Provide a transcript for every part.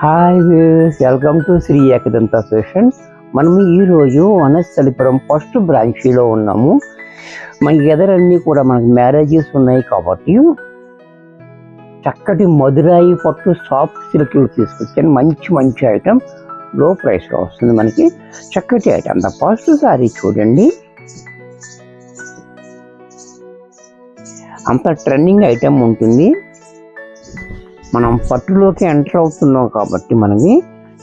Hi viewers, welcome to Shri Ekadanta fashion. మనం ఈరోజు Vanasthalipuram first బ్రాంచీలో ఉన్నాము. మనకి ఎదరన్నీ కూడా మనకి మ్యారేజెస్ ఉన్నాయి కాబట్టి చక్కటి మధురాయి పట్టు సాఫ్ట్ సిల్క్లు తీసుకొచ్చాను. మంచి ఐటమ్ లో ప్రైస్లో వస్తుంది. మనకి చక్కటి ఐటమ్. ద ఫస్ట్ సారీ చూడండి, అంత ట్రెండింగ్ ఐటమ్ ఉంటుంది. మనం పట్టులోకి ఎంటర్ అవుతున్నాం కాబట్టి మనకి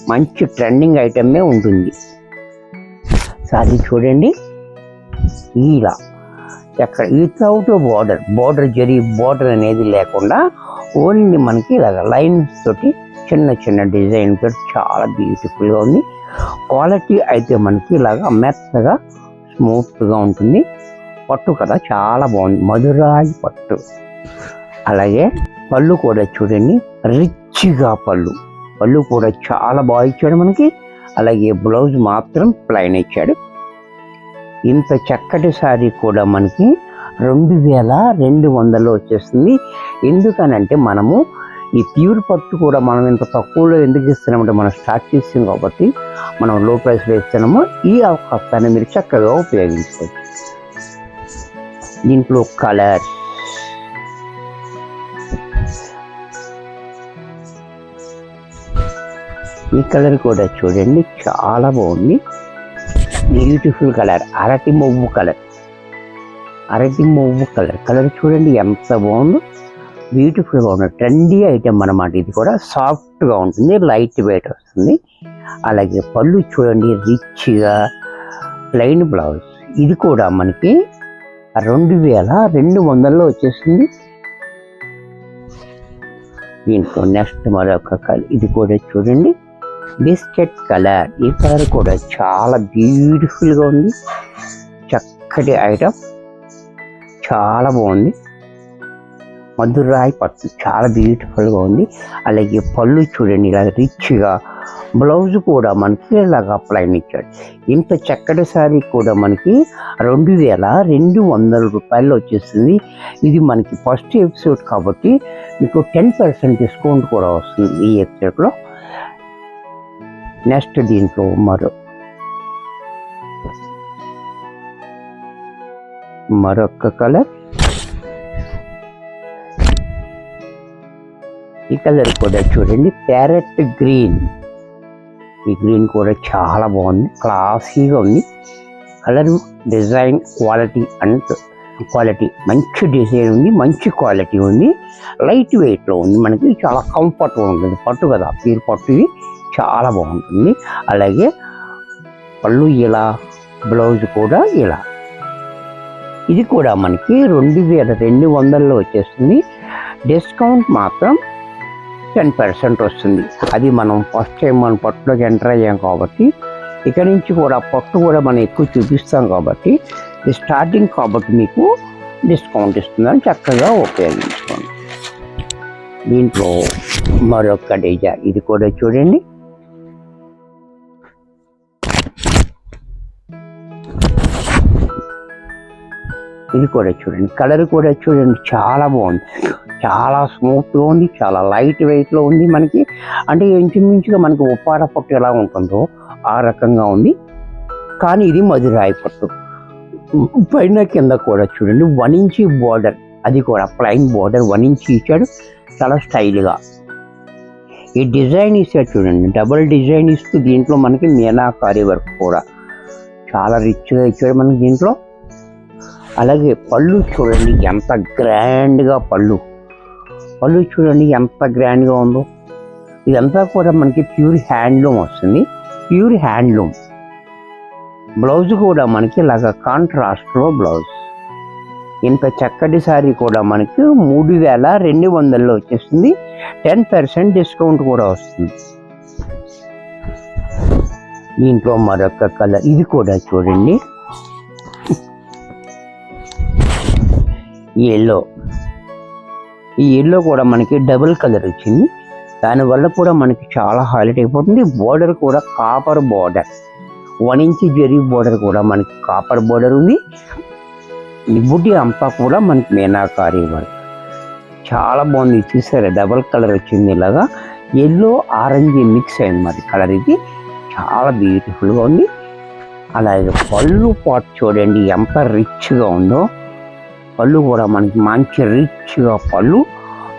మంచి ట్రెండింగ్ ఐటమే ఉంటుంది. సారీ చూడండి, ఇలా ఎక్కడ వితౌట్ బార్డర్ జరీ బార్డర్ అనేది లేకుండా ఓన్లీ మనకి ఇలాగ లైన్స్ తోటి చిన్న డిజైన్ తోటి చాలా బ్యూటిఫుల్గా ఉంది. క్వాలిటీ అయితే మనకి ఇలాగ మెత్తగా స్మూత్గా ఉంటుంది. పట్టు కదా చాలా బాగుంది, మధురాయి పట్టు. అలాగే పళ్ళు కూడా చూడండి, రిచ్గా పళ్ళు కూడా చాలా బాగా ఇచ్చాడు మనకి. అలాగే బ్లౌజ్ మాత్రం ప్లైన్ ఇచ్చాడు. ఇంత చక్కటి సారీ కూడా మనకి 2200 వచ్చేస్తుంది. ఎందుకనంటే మనము ఈ ప్యూర్ పట్టు కూడా మనం ఇంత తక్కువలో ఎందుకు ఇస్తున్నామంటే మనం స్టార్ట్ చేస్తాం కాబట్టి మనం లో ప్రైస్లో ఇస్తున్నాము. ఈ అవకాశాన్ని మీరు చక్కగా ఉపయోగించుకోవచ్చు. దీంట్లో కలర్ ఈ కలర్ కూడా చూడండి చాలా బాగుంది, బ్యూటిఫుల్ కలర్. అరటి మొవ్వు కలర్ చూడండి ఎంత బాగుందో, బ్యూటిఫుల్గా ఉంది. ట్రెండీ ఐటమ్ అన్నమాట. ఇది కూడా సాఫ్ట్గా ఉంటుంది, లైట్ వెయిట్ వస్తుంది. అలాగే పళ్ళు చూడండి రిచ్గా, ప్లెయిన్ బ్లౌజ్. ఇది కూడా మనకి 2200 వచ్చేస్తుంది. దీంట్లో నెక్స్ట్ మరొక కలర్, ఇది కూడా చూడండి బిస్కెట్ కలర్. ఈ కలర్ కూడా చాలా బ్యూటిఫుల్గా ఉంది, చక్కటి ఐటమ్, చాలా బాగుంది. మధురాయి పట్టు చాలా బ్యూటిఫుల్గా ఉంది. అలాగే పళ్ళు చూడండి ఇలా రిచ్గా, బ్లౌజ్ కూడా మనకి ఇలాగా ప్లైన్ ఇచ్చాడు. ఇంత చక్కటి సారీ కూడా మనకి 2200 వచ్చేస్తుంది. ఇది మనకి ఫస్ట్ ఎపిసోడ్ కాబట్టి మీకు 10% డిస్కౌంట్ కూడా వస్తుంది ఈ ఎపిసోడ్లో. నెక్స్ట్ దీంట్లో మరొక కలర్. ఈ కలర్ కూడా చూడండి ప్యారెట్ గ్రీన్. ఈ గ్రీన్ కూడా చాలా బాగుంది, క్లాసీగా ఉంది. కలర్, డిజైన్, క్వాలిటీ మంచి డిజైన్ ఉంది, మంచి క్వాలిటీ ఉంది. లైట్ వెయిట్లో ఉంది, మనకి చాలా కంఫర్ట్గా ఉంటుంది. పట్టు కదా, ప్యూర్ పట్టు, ఇది చాలా బాగుంటుంది. అలాగే పళ్ళు ఇలా, బ్లౌజ్ కూడా ఇలా. ఇది కూడా మనకి 2200 వచ్చేస్తుంది. డిస్కౌంట్ మాత్రం 10% వస్తుంది. అది మనం ఫస్ట్ టైం మనం పట్టులోకి ఎంటర్ అయ్యాం కాబట్టి ఇక్కడ నుంచి కూడా పట్టు కూడా మనం ఎక్కువ చూపిస్తాం కాబట్టి ఇది స్టార్టింగ్ కాబట్టి మీకు డిస్కౌంట్ ఇస్తుందని చక్కగా ఉపయోగించుకోండి. దీంట్లో మరొక డిజైన్, ఇది కూడా చూడండి ఇది కూడా చూడండి, కలర్ కూడా చూడండి చాలా బాగుంది, చాలా స్మూత్గా ఉంది, చాలా లైట్ వెయిట్లో ఉంది. మనకి అంటే ఇంచుమించుగా మనకి ఉప్పాడ పట్టు ఎలా ఉంటుందో ఆ రకంగా ఉంది. కానీ ఇది మధురాయి పట్టు. పైన కింద కూడా చూడండి 1 ఇంచ్ బార్డర్, అది కూడా ప్లెయిన్ బార్డర్ 1 ఇంచ్ ఇచ్చాడు, చాలా స్టైల్గా. ఈ డిజైన్ ఇచ్చాడు చూడండి, డబుల్ డిజైన్ ఇస్తూ దీంట్లో మనకి మీనాకారి వర్క్ కూడా చాలా రిచ్గా ఇచ్చాడు మనకి దీంట్లో. అలాగే పళ్ళు చూడండి ఎంత గ్రాండ్గా, పళ్ళు చూడండి ఎంత గ్రాండ్గా ఉందో. ఇదంతా కూడా మనకి ప్యూర్ హ్యాండ్లూమ్ వస్తుంది, ప్యూర్ హ్యాండ్లూమ్. బ్లౌజ్ కూడా మనకి ఇలాగ కాంట్రాస్ట్లో బ్లౌజ్. ఇంత చక్కటి సారీ కూడా మనకి 3200 వచ్చేస్తుంది. 10% డిస్కౌంట్ కూడా వస్తుంది. దీంట్లో మరొక కలర్, ఇది కూడా చూడండి ఈ ఎల్లో కూడా మనకి డబుల్ కలర్ వచ్చింది. దానివల్ల కూడా మనకి చాలా హైలైట్ అయిపోతుంది. బోర్డర్ కూడా copper border, 1 inch zari border కూడా మనకి కాపర్ బోర్డర్ ఉంది. బుడ్డి అంతా కూడా మనకి మీనాకారి వర్క్ చాలా బాగుంది. చూసారా డబుల్ కలర్ వచ్చింది ఇలాగా. ఎల్లో ఆరెంజ్ మిక్స్ అయింది మరి కలర్. ఇది చాలా బ్యూటిఫుల్గా ఉంది. అలాగే పళ్ళు పాటు చూడండి ఎంత రిచ్గా ఉందో. పళ్ళు కూడా మనకి మంచి రిచ్గా పళ్ళు.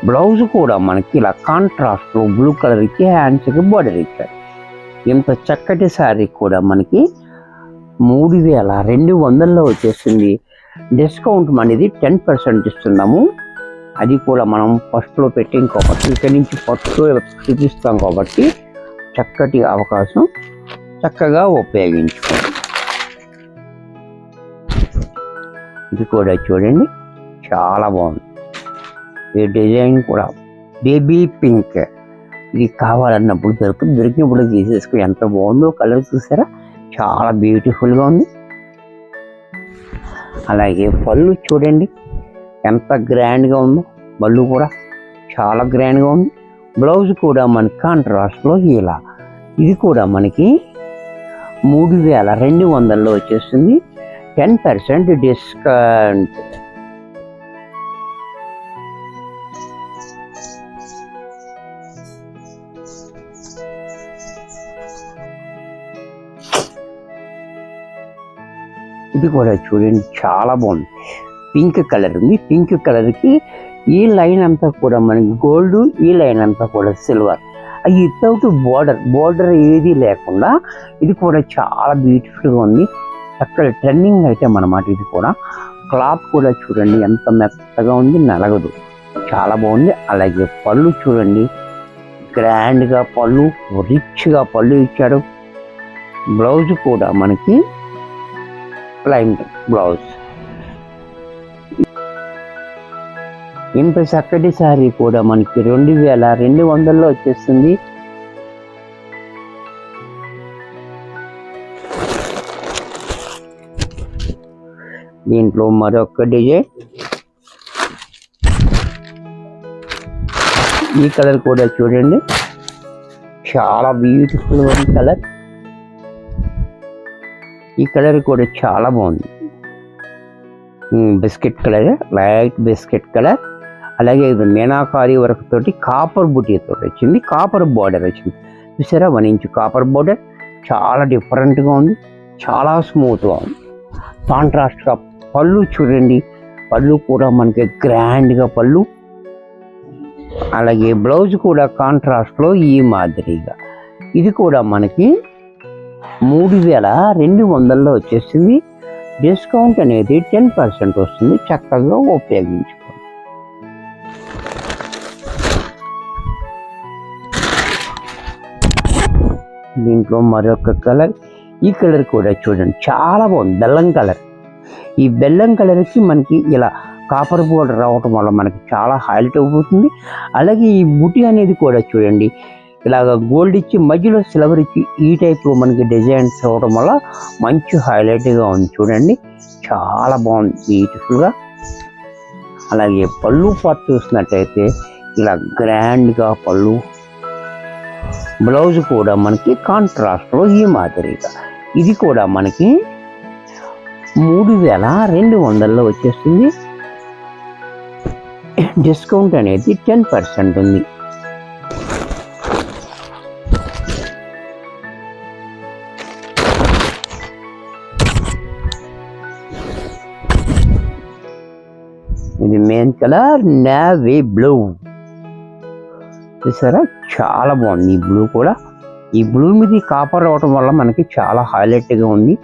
బ్లౌజ్ కూడా మనకి ఇలా కాంట్రాస్ట్లో బ్లూ కలర్ ఇచ్చి హ్యాండ్స్కి బార్డర్ ఇచ్చారు. ఇంత చక్కటి శారీ కూడా మనకి 3200 వచ్చేసింది. డిస్కౌంట్ అనేది 10% ఇస్తున్నాము. అది కూడా మనం ఫస్ట్లో పెట్టాం కాబట్టి ఇక్కడి నుంచి ఫస్ట్లో చూపిస్తాం కాబట్టి చక్కటి అవకాశం, చక్కగా ఉపయోగించుకోండి. ఇది కూడా చూడండి చాలా బాగుంది. ఈ డిజైన్ కూడా బేబీ పింక్. ఇది కావాలన్నప్పుడు దొరికినప్పుడు తీసేసుకుని ఎంత బాగుందో కలర్ చూసారా, చాలా బ్యూటిఫుల్గా ఉంది. అలాగే పళ్ళు చూడండి ఎంత గ్రాండ్గా ఉందో. పళ్ళు కూడా చాలా గ్రాండ్గా ఉంది. బ్లౌజ్ కూడా మనకి కాంట్రాస్ట్లో ఇలా. ఇది కూడా మనకి 3200 వచ్చేస్తుంది. 10% డిస్కౌంట్. ఇది కూడా చూడండి చాలా బాగుంది. పింక్ కలర్ ఉంది. పింక్ కలర్కి ఈ లైన్ అంతా కూడా మనకి గోల్డ్, ఈ లైన్ అంతా కూడా సిల్వర్. అది వితౌట్ బోర్డర్ ఏది లేకుండా ఇది కూడా చాలా బ్యూటిఫుల్గా ఉంది. చక్కటి ట్రెండింగ్ ఐటమ్ అన్నమాట. ఇది కూడా క్లాత్ కూడా చూడండి ఎంత మెత్తగా ఉంది, నలగదు, చాలా బాగుంది. అలాగే పళ్ళు చూడండి గ్రాండ్గా పళ్ళు, రిచ్గా పళ్ళు ఇచ్చాడు. బ్లౌజ్ కూడా మనకి ప్లైన్ బ్లౌజ్. ఇంత చక్కటి శారీ కూడా మనకి 2200 వచ్చేస్తుంది. దీంట్లో మరొక డిజైన్. ఈ కలర్ కూడా చూడండి చాలా బ్యూటిఫుల్ కలర్. ఈ కలర్ కూడా చాలా బాగుంది. Biscuit colour, light biscuit colour. అలాగే ఇది మీనాకారి వర్క్ తోటి కాపర్ బుటీతో వచ్చింది. కాపర్ బార్డర్ వచ్చింది చూసారా, 1 ఇంచ్ కాపర్ బార్డర్. చాలా డిఫరెంట్గా ఉంది, చాలా స్మూత్గా ఉంది. కాంట్రాస్ట్గా పళ్ళు చూడండి. పళ్ళు కూడా మనకి గ్రాండ్గా పళ్ళు. అలాగే బ్లౌజ్ కూడా కాంట్రాస్ట్లో ఈ మాదిరిగా. ఇది కూడా మనకి 3200 వచ్చేసింది. డిస్కౌంట్ అనేది 10% వస్తుంది. చక్కగా ఉపయోగించుకోండి. దీంట్లో మరొక కలర్. ఈ కలర్ కూడా చూడండి చాలా బాగుంది, బెల్లం కలర్. ఈ బెల్లం కలర్కి మనకి ఇలా కాపర్ బోర్డర్ రావటం వల్ల మనకి చాలా హైలైట్ అయిపోతుంది. అలాగే ఈ బుటీ అనేది కూడా చూడండి ఇలాగ గోల్డ్ ఇచ్చి మధ్యలో సిల్వర్ ఇచ్చి ఈ టైప్లో మనకి డిజైన్స్ అవ్వడం వల్ల మంచి హైలైట్గా ఉంది. చూడండి చాలా బాగుంది, బ్యూటిఫుల్గా. అలాగే పళ్ళు పార్ట్ చూసినట్టయితే ఇలా గ్రాండ్గా పళ్ళు. బ్లౌజ్ కూడా మనకి కాంట్రాస్ట్లో ఈ మాదిరిగా. ఇది కూడా మనకి 3200 వచ్చేస్తుంది. డిస్కౌంట్ అనేది 10% ఉంది. ఇది మెయిన్ కలర్ నేవీ బ్లూ. చూసారా చాలా బాగుంది. ఈ బ్లూ కూడా, ఈ బ్లూ మీద కాపర్ అవటం వల్ల మనకి చాలా హైలైట్గా ఉంది,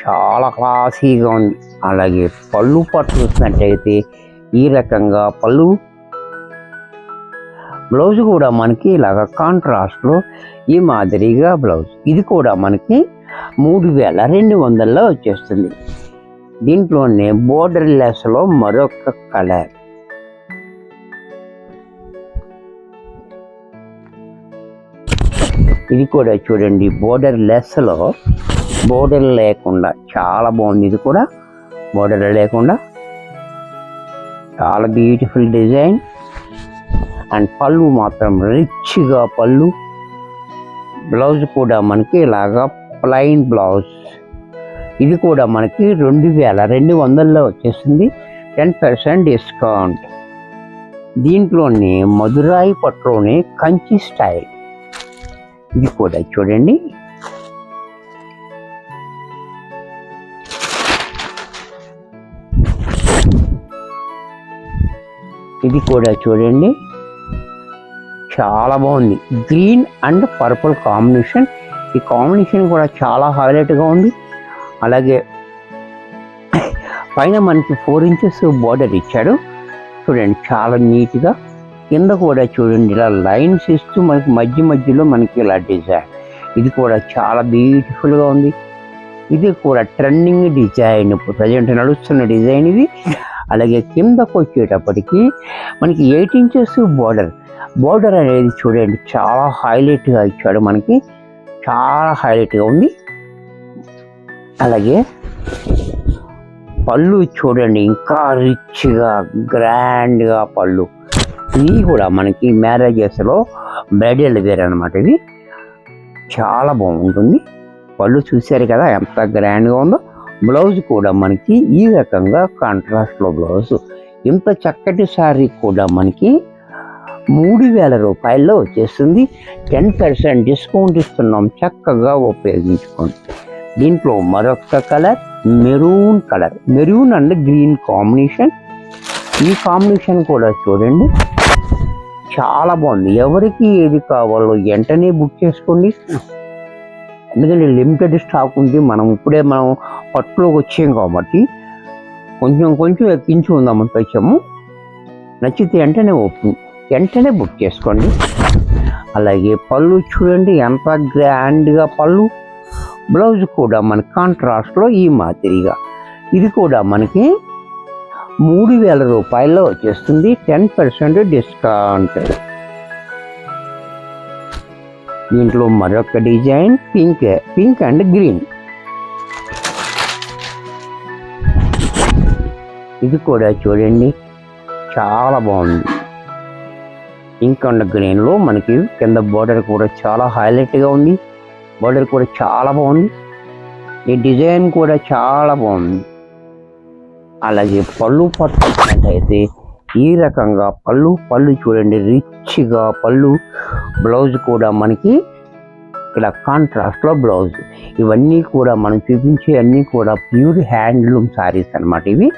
చాలా క్లాసీగా ఉంది. అలాగే పళ్ళు పట్టు చూసినట్టయితే ఈ రకంగా పళ్ళు. బ్లౌజ్ కూడా మనకి ఇలాగ కాంట్రాస్ట్లో ఈ మాదిరిగా బ్లౌజ్. ఇది కూడా మనకి 3200 వచ్చేస్తుంది. దీంట్లోనే బోర్డర్ లెస్లో మరొక కలర్. ఇది కూడా చూడండి బోర్డర్ లెస్లో, బోర్డర్ లేకుండా చాలా బాగుంది. ఇది కూడా బోర్డర్ లేకుండా చాలా బ్యూటిఫుల్ డిజైన్. అండ్ పళ్ళు మాత్రం రిచ్గా పళ్ళు. బ్లౌజ్ కూడా మనకి ఇలాగా ప్లైన్ బ్లౌజ్. ఇది కూడా మనకి 2200 వచ్చేసింది. 10% డిస్కౌంట్. దీంట్లోనే మధురాయి పట్టులోనే కంచి స్టైల్. ఇది కూడా చూడండి. ఇది కూడా చూడండి, చాలా బాగుంది. Green and purple combination. ఈ కాంబినేషన్ కూడా చాలా హైలైట్గా ఉంది. అలాగే పైన మనకి 4 ఇంచెస్ బార్డర్ ఇచ్చాడు చూడండి, చాలా నీట్గా. కింద కూడా చూడండి ఇలా లైన్స్ ఇస్తూ మనకి మధ్యలో మనకి ఇలా డిజైన్. ఇది కూడా చాలా బ్యూటిఫుల్గా ఉంది. ఇది కూడా ట్రెండింగ్ డిజైన్, ఇప్పుడు ప్రజెంట్ నడుస్తున్న డిజైన్ ఇది. అలాగే కిందకు వచ్చేటప్పటికి మనకి 8 ఇంచెస్ బార్డర్ అనేది చూడండి చాలా హైలైట్గా ఇచ్చాడు, మనకి చాలా హైలైట్గా ఉంది. అలాగే పళ్ళు చూడండి, ఇంకా రిచ్గా గ్రాండ్గా పళ్ళు. ఇది కూడా మనకి మ్యారేజెస్లో బ్రైడల్ వేర్ అనమాట. ఇది చాలా బాగుంటుంది. పళ్ళు చూశారు కదా ఎంత గ్రాండ్గా ఉందో. బ్లౌజ్ కూడా మనకి ఈ రకంగా కాంట్రాస్ట్లో బ్లౌజ్. ఇంత చక్కటి శారీ కూడా మనకి 3000 రూపాయల్లో వచ్చేస్తుంది. 10% డిస్కౌంట్ ఇస్తున్నాం, చక్కగా ఉపయోగించుకోండి. దీంట్లో మరొక colour maroon and green combination. ఈ కాంబినేషన్ కూడా చూడండి చాలా బాగుంది. ఎవరికి ఏది కావాలో వెంటనే బుక్ చేసుకోండి, ఎందుకంటే లిమిటెడ్ స్టాక్ ఉంది. మనం పట్టులోకి వచ్చాం కాబట్టి కొంచెం ఎక్కించి ఉందామని తెచ్చాము. నచ్చితే వెంటనే బుక్ చేసుకోండి. అలాగే పళ్ళు చూడండి ఎంత గ్రాండ్గా పళ్ళు. బ్లౌజ్ కూడా మన కాంట్రాస్ట్లో ఈ మాదిరిగా. ఇది కూడా మనకి 3000 రూపాయల్లో వచ్చేస్తుంది, 10% డిస్కౌంట్. దీంట్లో మరొక డిజైన్ పింక్ అండ్ గ్రీన్. ఇది కూడా చూడండి చాలా బాగుంది. పింక్ అండ్ గ్రీన్లో మనకి కింద బార్డర్ కూడా చాలా హైలైట్గా ఉంది. బార్డర్ కూడా చాలా బాగుంది. ఈ డిజైన్ కూడా చాలా బాగుంది. అలాగే పళ్ళు పట్టుకున్నట్టయితే ఈ రకంగా పళ్ళు చూడండి రిచ్గా పళ్ళు. బ్లౌజ్ కూడా మనకి ఇలా కాంట్రాస్ట్లో బ్లౌజ్. ఇవన్నీ కూడా మనం చూపించే అన్నీ కూడా ప్యూర్ హ్యాండ్లూమ్ శారీస్ అనమాట ఇవి.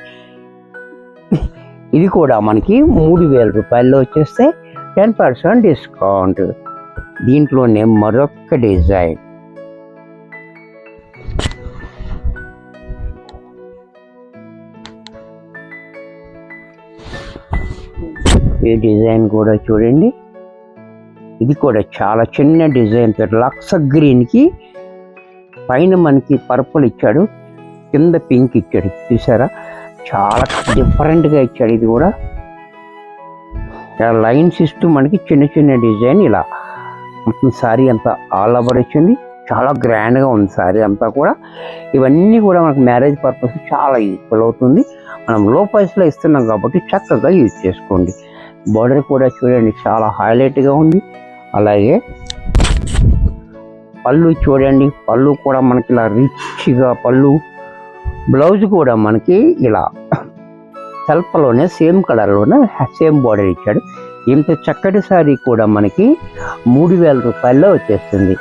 ఇది కూడా మనకి 3000 రూపాయల్లో వచ్చేస్తే 10% డిస్కౌంట్. దీంట్లోనే మరొక డిజైన్. ఈ డిజైన్ కూడా చూడండి, ఇది కూడా చాలా చిన్న డిజైన్. లక్స్ గ్రీన్కి పైన మనకి పర్పుల్ ఇచ్చాడు, కింద పింక్ ఇచ్చాడు. చూసారా చాలా డిఫరెంట్గా ఇచ్చాడు. ఇది కూడా లైన్స్ ఇస్తూ మనకి చిన్న డిజైన్. ఇలా మొత్తం శారీ అంతా ఆల్ ఓవర్ వచ్చింది, చాలా గ్రాండ్గా ఉంది శారీ అంతా కూడా. ఇవన్నీ కూడా మనకు మ్యారేజ్ పర్పస్ చాలా యూజ్ఫుల్ అవుతుంది. మనం లో ప్రైస్లో ఇస్తున్నాం కాబట్టి చక్కగా యూజ్ చేసుకోండి. బార్డర్ కూడా చూడండి చాలా హైలైట్గా ఉంది. అలాగే పళ్ళు చూడండి, పళ్ళు కూడా మనకి ఇలా రిచ్గా పళ్ళు. బ్లౌజ్ కూడా మనకి ఇలా సెల్ఫ్లోనే సేమ్ కలర్లోనే సేమ్ బార్డర్ ఇచ్చాడు. ఇంత చక్కటి శారీ కూడా మనకి 3000 రూపాయల్లో వచ్చేస్తుంది.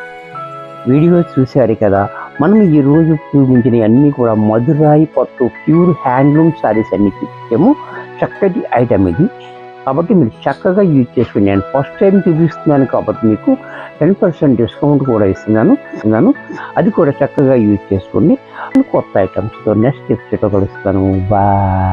వీడియో చూశారు కదా, మనం ఈరోజు చూపించిన అన్నీ కూడా మధురాయి పట్టు ప్యూర్ హ్యాండ్లూమ్ శారీస్ అన్ని చూపించాము. చక్కటి ఐటమ్ ఇది కాబట్టి మీరు చక్కగా యూజ్ చేసుకోండి. నేను ఫస్ట్ టైం చూపిస్తున్నాను కాబట్టి మీకు 10% డిస్కౌంట్ కూడా ఇస్తున్నాను. అది కూడా చక్కగా యూజ్ చేసుకోండి. కొత్త ఐటమ్స్తో నెక్స్ట్ ఎపిసోడ్లో కలుస్తాను. బాయ్.